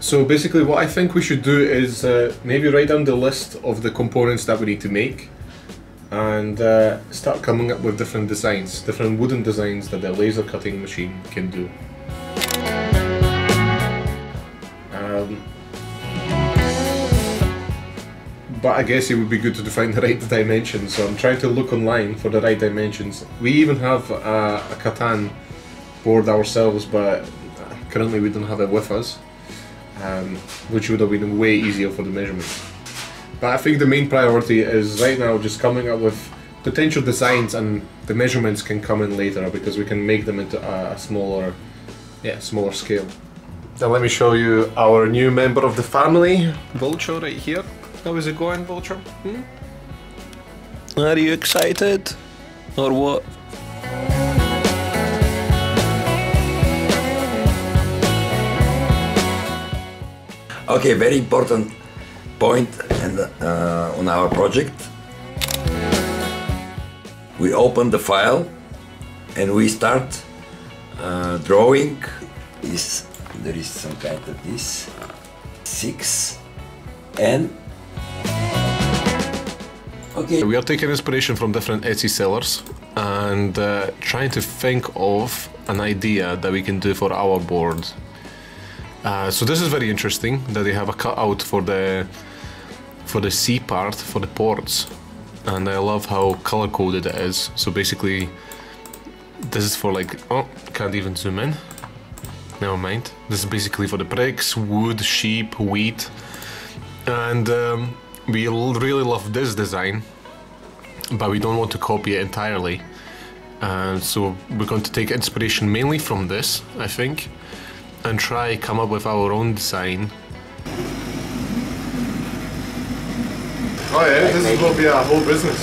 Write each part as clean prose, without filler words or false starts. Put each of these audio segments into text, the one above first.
So basically what I think we should do is maybe write down the list of the components that we need to make and start coming up with different designs, different wooden designs that the laser cutting machine can do. But I guess it would be good to define the right dimensions, so I'm trying to look online for the right dimensions. We even have a Catan board ourselves, but currently we don't have it with us, which would have been way easier for the measurements. But I think the main priority is right now just coming up with potential designs, and the measurements can come in later because we can make them into a smaller scale. Then let me show you our new member of the family, Vulture, right here. How is it going, Vulture? Are you excited? Or what? Okay, very important point on our project. We open the file and we start drawing. There is some kind of this 6 and okay. We are taking inspiration from different Etsy sellers and trying to think of an idea that we can do for our board. So this is very interesting that they have a cutout for the C part, for the ports, and I love how color coded it is. So basically this is for like, oh, can't even zoom in, never mind. This is basically for the bricks, wood, sheep, wheat, and we really love this design, but we don't want to copy it entirely. So we're going to take inspiration mainly from this, I think, and try come up with our own design. Oh yeah, this will be a whole business.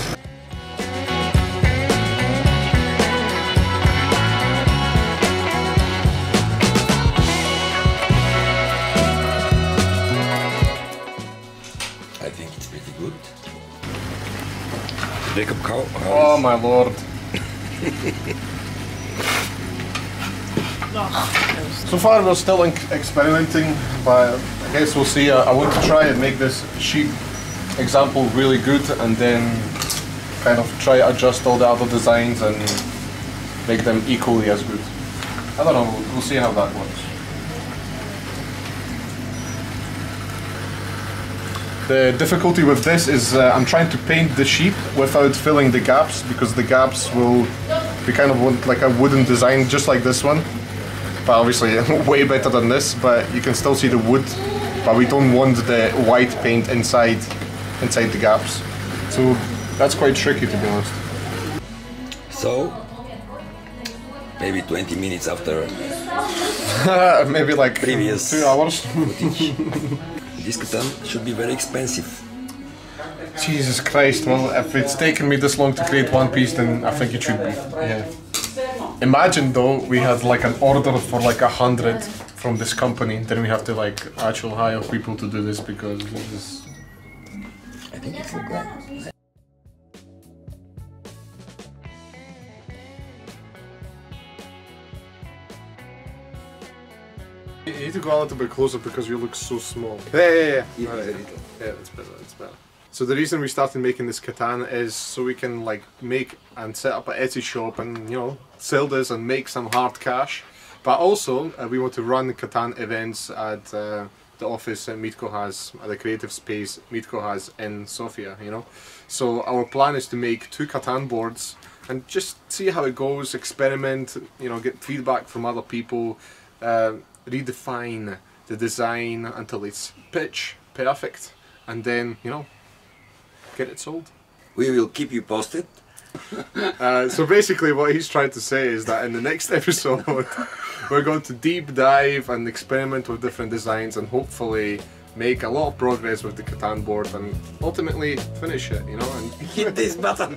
I think it's pretty good. Jakub, how Oh my lord. So far we're still experimenting, but I guess we'll see. I want to try and make this sheep example really good and then kind of try adjust all the other designs and make them equally as good. I don't know, we'll see how that works. The difficulty with this is I'm trying to paint the sheep without filling the gaps, because the gaps will be kind of like a wooden design just like this one, but obviously way better than this, but you can still see the wood, but we don't want the white paint inside the gaps. So that's quite tricky, to be honest. So maybe 20 minutes after maybe like previous 2 hours. This Catan should be very expensive. Jesus Christ, well, if it's taken me this long to create one piece, then I think it should be. Yeah. Imagine though, we had like an order for like 100 from this company, then we have to like actually hire people to do this, because this is... I think it's okay. You need to go a little bit closer because you look so small. Yeah. Yeah, That's better, that's better. So the reason we started making this Catan is so we can like make and set up an Etsy shop and, you know, sell this and make some hard cash. But also we want to run Catan events at the office Mitko has, at the creative space Mitko has in Sofia, you know. So our plan is to make 2 Catan boards and just see how it goes, experiment, you know, get feedback from other people, redefine the design until it's pitch perfect, and then, you know, get it sold. We will keep you posted. So basically what he's trying to say is that in the next episode we're going to deep dive and experiment with different designs and hopefully make a lot of progress with the Catan board and ultimately finish it, you know, and Hit this button.